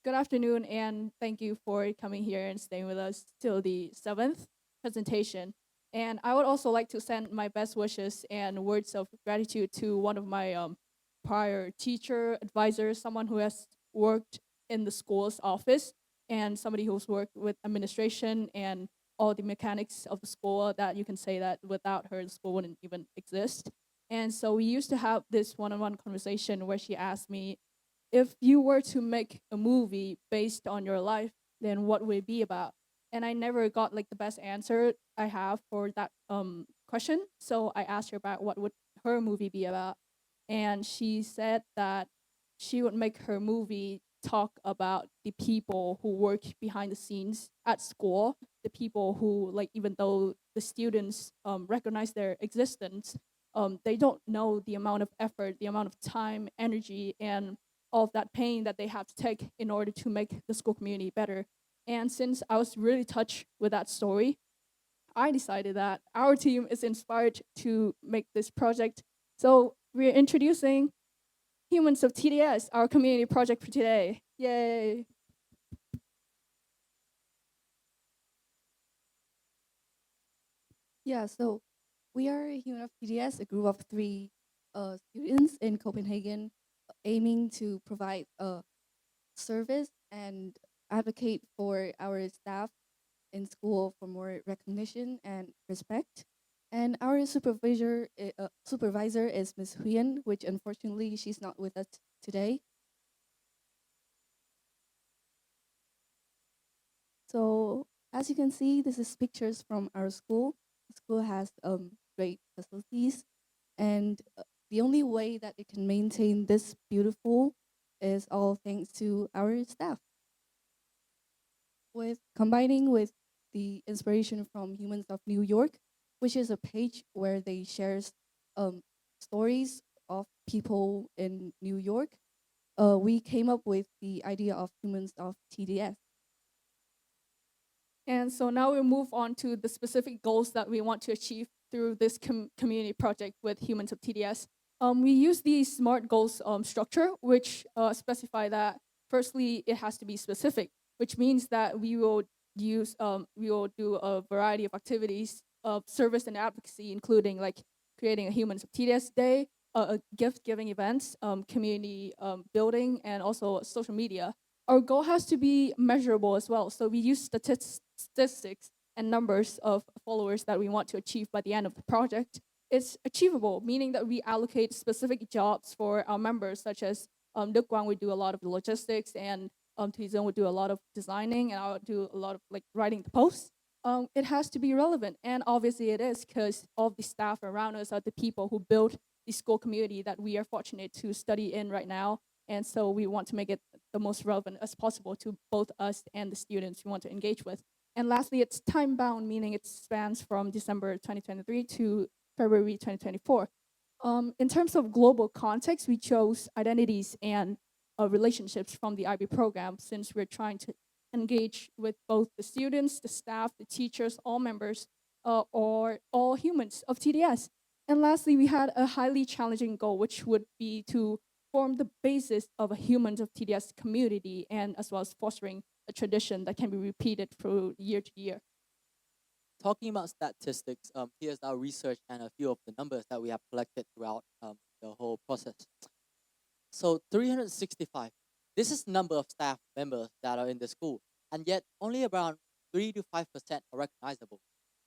Good afternoon, and thank you for coming here and staying with us till the seventh presentation. And I would also like to send my best wishes and words of gratitude to one of my prior teacher, advisors, someone who has worked in the school's office, and somebody who's worked with administration and all the mechanics of the school, that you can say that without her, the school wouldn't even exist. And so we used to have this one-on-one conversation where she asked me, if you were to make a movie based on your life, then what would it be about? And I never got like the best answer I have for that question. So I asked her about what would her movie be about, and she said that she would make her movie talk about the people who work behind the scenes at school, the people who, like, even though the students recognize their existence, they don't know the amount of effort, the amount of time, energy, and all of that pain that they have to take in order to make the school community better. And since I was really touched with that story, I decided that our team is inspired to make this project. So we're introducing Humans of TDS, our community project for today. Yay! Yeah, so we are Human of TDS, a group of three students in Copenhagen, aiming to provide a service and advocate for our staff in school for more recognition and respect. And our supervisor is Ms. Uyên, which unfortunately she's not with us today. So as you can see, this is pictures from our school. The school has great facilities, and the only way that it can maintain this beautiful is all thanks to our staff. With combining with the inspiration from Humans of New York, which is a page where they shares stories of people in New York, we came up with the idea of Humans of TDS. And so now we'll move on to the specific goals that we want to achieve through this community project with Humans of TDS. We use the SMART goals structure, which specify that firstly, it has to be specific, which means that we will do a variety of activities of service and advocacy, including like creating a Humans of TDS day, gift giving events, community building, and also social media. Our goal has to be measurable as well. So we use statistics and numbers of followers that we want to achieve by the end of the project. It's achievable, meaning that we allocate specific jobs for our members, such as Đức Quang would do a lot of the logistics, and Thuỳ Dương would do a lot of designing, and I would do a lot of like writing the posts. It has to be relevant, and obviously it is, because all the staff around us are the people who build the school community that we are fortunate to study in right now. And so we want to make it the most relevant as possible to both us and the students we want to engage with. And lastly, it's time bound, meaning it spans from December 2023 to February 2024. In terms of global context, we chose identities and relationships from the IB program, since we're trying to engage with both the students, the staff, the teachers, all members, or all humans of TDS. And lastly, we had a highly challenging goal, which would be to form the basis of a Humans of TDS community, and as well as fostering a tradition that can be repeated through year to year. Talking about statistics, here's our research and a few of the numbers that we have collected throughout the whole process. So 365, this is the number of staff members that are in the school, and yet only around 3 to 5% are recognizable.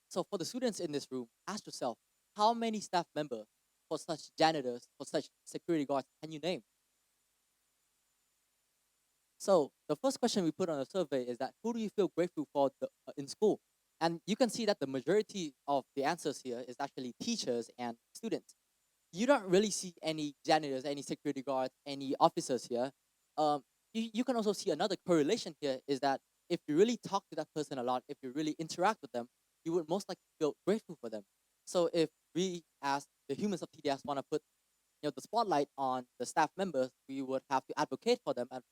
So for the students in this room, ask yourself, how many staff members for such janitors, for such security guards can you name? So the first question we put on the survey is that, who do you feel grateful for in school? And you can see that the majority of the answers here is actually teachers and students. You don't really see any janitors, any security guards, any officers here. You can also see another correlation here is that if you really talk to that person a lot, if you really interact with them, you would most likely feel grateful for them. So if we, as the Humans of TDS, want to put the spotlight on the staff members, we would have to advocate for them and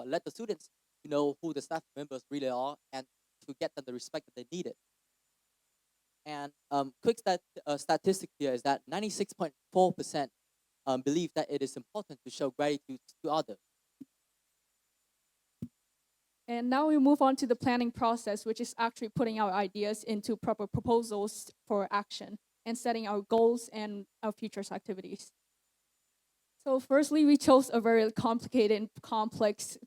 let the students know who the staff members really are, and to get them the respect that they needed. And quick statistic here is that 96.4% believe that it is important to show gratitude to others. And now we move on to the planning process, which is actually putting our ideas into proper proposals for action and setting our goals and our future activities. So firstly, we chose a very complicated and complex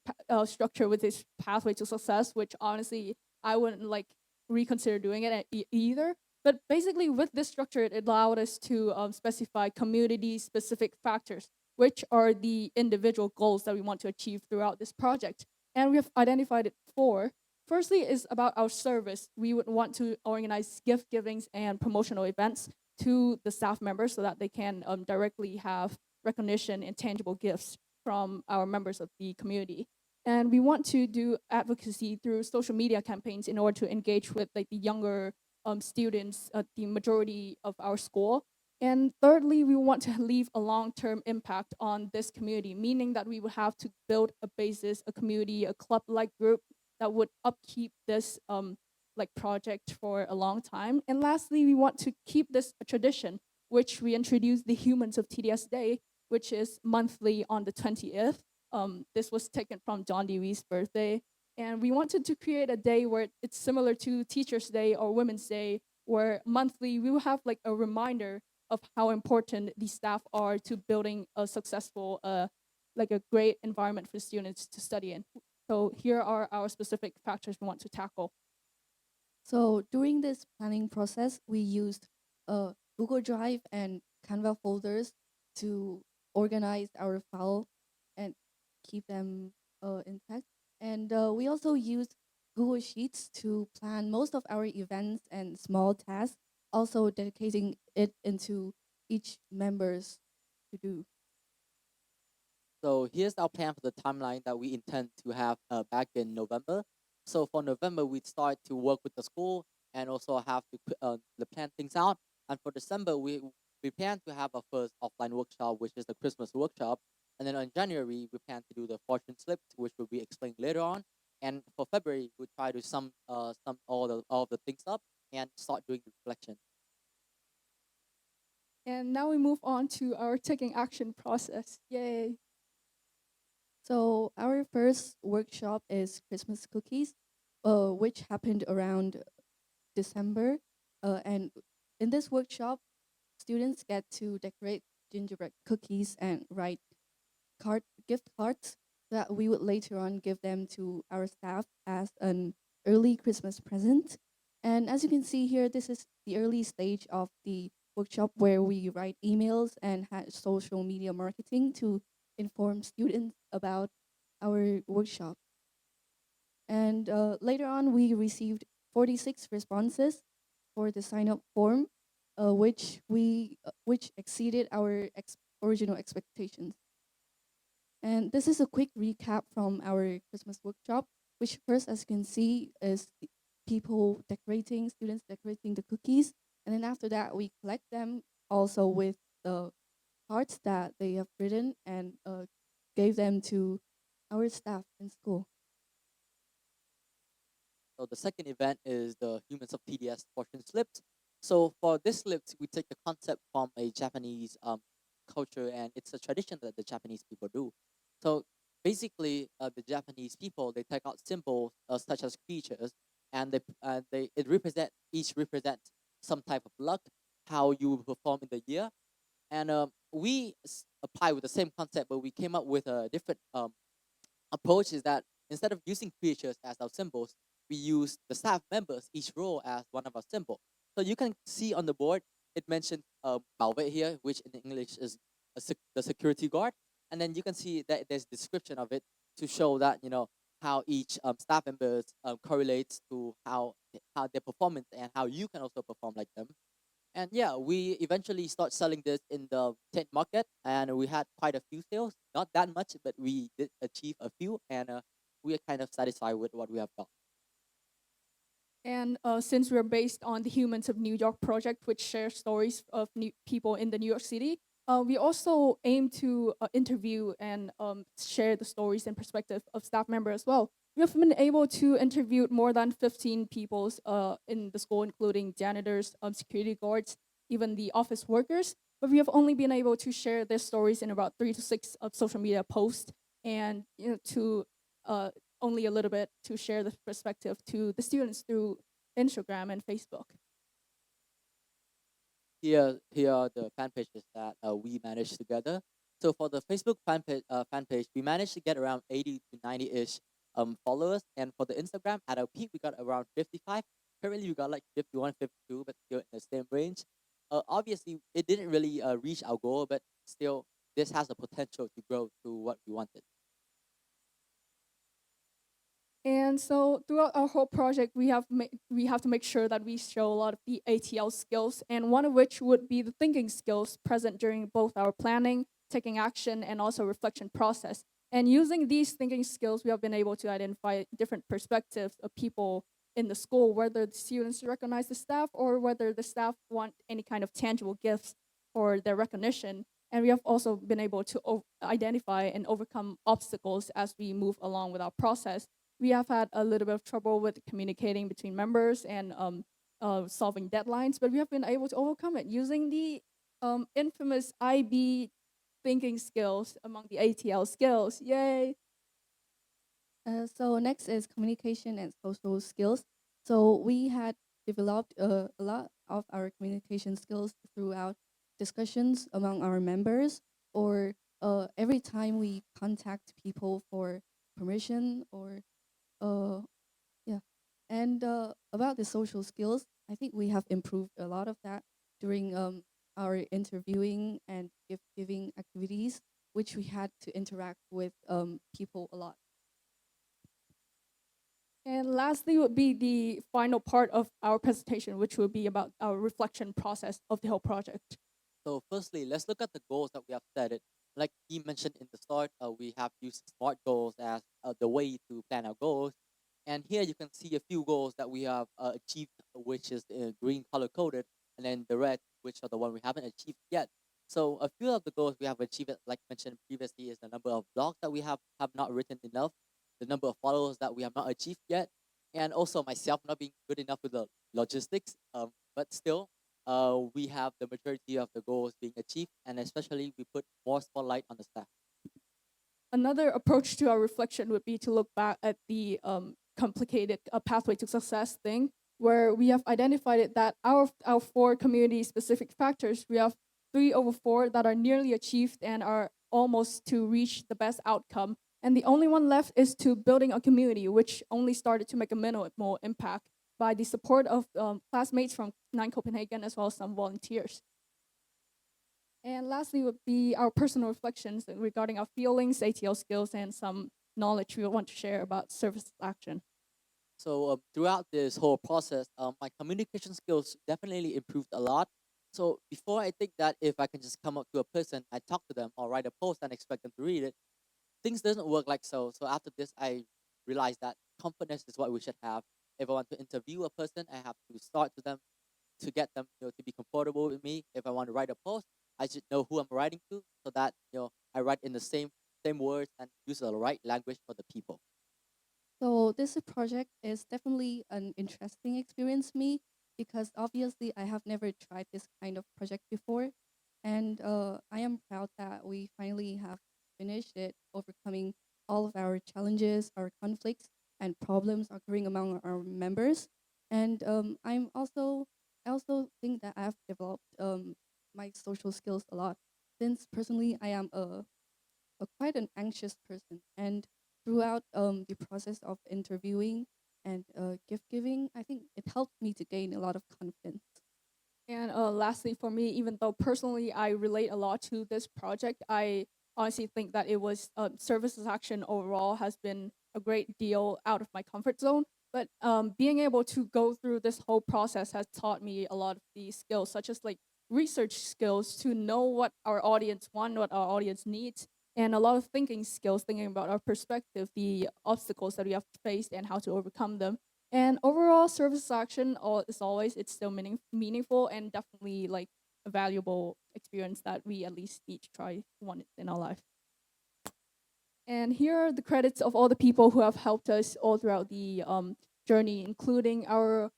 structure with this pathway to success, which honestly, I wouldn't like reconsider doing it either. But basically, with this structure, it allowed us to specify community-specific factors, which are the individual goals that we want to achieve throughout this project. And we have identified it four. Firstly is about our service. We would want to organize gift givings and promotional events to the staff members so that they can directly have recognition and tangible gifts from our members of the community. And we want to do advocacy through social media campaigns in order to engage with like the younger students, the majority of our school. And thirdly, we want to leave a long-term impact on this community, meaning that we would have to build a basis, a community, a club-like group that would upkeep this like project for a long time. And lastly, we want to keep this a tradition, which we introduced the Humans of TDS Day, which is monthly on the 20th. This was taken from John Dewey's birthday. And we wanted to create a day where it's similar to Teachers' Day or Women's Day, where monthly we will have like a reminder of how important these staff are to building a successful, like a great environment for students to study in. So here are our specific factors we want to tackle. So during this planning process, we used Google Drive and Canva folders to organize our file and keep them intact. And we also used Google Sheets to plan most of our events and small tasks, also dedicating it into each member's to do. So here's our plan for the timeline that we intend to have back in November. So for November, we'd start to work with the school and also have to plan things out. And for December, we plan to have our first offline workshop, which is the Christmas workshop. And then in January, we plan to do the fortune slips, which will be explained later on. And for February, we'll try to sum all of the things up and start doing the reflection. And now we move on to our taking action process. Yay. So our first workshop is Christmas cookies, which happened around December. And in this workshop, students get to decorate gingerbread cookies and write gift cards that we would later on give them to our staff as an early Christmas present. And as you can see here, this is the early stage of the workshop where we write emails and had social media marketing to inform students about our workshop. And later on, we received 46 responses for the sign-up form, which exceeded our original expectations. And this is a quick recap from our Christmas workshop, which first, as you can see, is students decorating the cookies. And then after that, we collect them also with the cards that they have written and gave them to our staff in school. So the second event is the Humans of TDS fortune slips. So for this slips, we take the concept from a Japanese culture, and it's a tradition that the Japanese people do. So basically, the Japanese people, they take out symbols such as creatures, and each represent some type of luck, how you perform in the year. And we apply with the same concept, but we came up with a different approach. Is that instead of using creatures as our symbols, we use the staff members, each role as one of our symbols. So you can see on the board, it mentioned bảo vệ here, which in English is the security guard. And then you can see that there's description of it to show that, how each staff members correlates to how their performance and how you can also perform like them. And yeah, we eventually start selling this in the tent market, and we had quite a few sales. Not that much, but we did achieve a few, and we are kind of satisfied with what we have got. And since we're based on the Humans of New York project, which shares stories of people in the New York City, we also aim to interview and share the stories and perspective of staff members as well. We have been able to interview more than 15 people in the school, including janitors, security guards, even the office workers. But we have only been able to share their stories in about 3 to 6 social media posts, and to only a little bit to share the perspective to the students through Instagram and Facebook. Here are the fan pages that we managed together. So for the Facebook fan page, we managed to get around 80 to 90-ish followers. And for the Instagram, at our peak, we got around 55. Currently, we got like 51, 52, but still in the same range. Obviously, it didn't really reach our goal, but still, this has the potential to grow to what we wanted. And so throughout our whole project, we have to make sure that we show a lot of the ATL skills, and one of which would be the thinking skills present during both our planning, taking action, and also reflection process. And using these thinking skills, we have been able to identify different perspectives of people in the school, whether the students recognize the staff or whether the staff want any kind of tangible gifts for their recognition. And we have also been able to identify and overcome obstacles as we move along with our process. We have had a little bit of trouble with communicating between members and solving deadlines, but we have been able to overcome it using the infamous IB thinking skills among the ATL skills. Yay! So next is communication and social skills. So we had developed a lot of our communication skills throughout discussions among our members, or every time we contact people for permission, or yeah. And about the social skills, I think we have improved a lot of that during our interviewing and gift-giving activities, which we had to interact with people a lot. And lastly would be the final part of our presentation, which will be about our reflection process of the whole project. So firstly, let's look at the goals that we have set it. Like he mentioned in the start, we have used SMART goals as the way to plan our goals. And here you can see a few goals that we have achieved, which is green color coded, and then the red, which are the one we haven't achieved yet. So a few of the goals we have achieved, like mentioned previously, is the number of blogs that we have not written enough, the number of followers that we have not achieved yet, and also myself not being good enough with the logistics. But still, we have the majority of the goals being achieved, and especially we put more spotlight on the staff. Another approach to our reflection would be to look back at the complicated pathway to success thing, where we have identified it that our 4 community-specific factors, we have 3 over 4 that are nearly achieved and are almost to reach the best outcome. And the only one left is to building a community, which only started to make a minimal impact by the support of classmates from 9 Copenhagen as well as some volunteers. And lastly would be our personal reflections regarding our feelings, ATL skills, and some knowledge we want to share about service action. So throughout this whole process, my communication skills definitely improved a lot. So before I think that if I can just come up to a person, I talk to them or write a post and expect them to read it, things doesn't work like so. So after this, I realized that confidence is what we should have. If I want to interview a person, I have to start to them to get them, to be comfortable with me. If I want to write a post, I should know who I'm writing to, so that I write in the same words and use the right language for the people. So this project is definitely an interesting experience for me, because obviously I have never tried this kind of project before, and I am proud that we finally have finished it, overcoming all of our challenges, our conflicts, and problems occurring among our members. And I also think that I've developed my social skills a lot, since personally I am a quite an anxious person, and throughout the process of interviewing and gift giving, I think it helped me to gain a lot of confidence. And lastly, for me, even though personally I relate a lot to this project, I honestly think that it was services action overall has been a great deal out of my comfort zone. But being able to go through this whole process has taught me a lot of these skills, such as like research skills to know what our audience wants, what our audience needs, and a lot of thinking skills, thinking about our perspective, the obstacles that we have faced, and how to overcome them. And overall, service action, as always, it's still meaningful and definitely like a valuable experience that we at least each try once in our life. And here are the credits of all the people who have helped us all throughout the journey, including our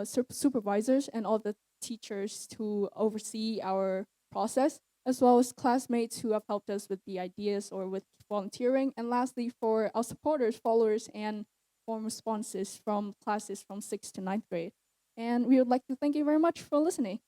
supervisors and all the teachers to oversee our process, as well as classmates who have helped us with the ideas or with volunteering, and lastly, for our supporters, followers, and form responses from classes from 6th to 9th grade. And we would like to thank you very much for listening.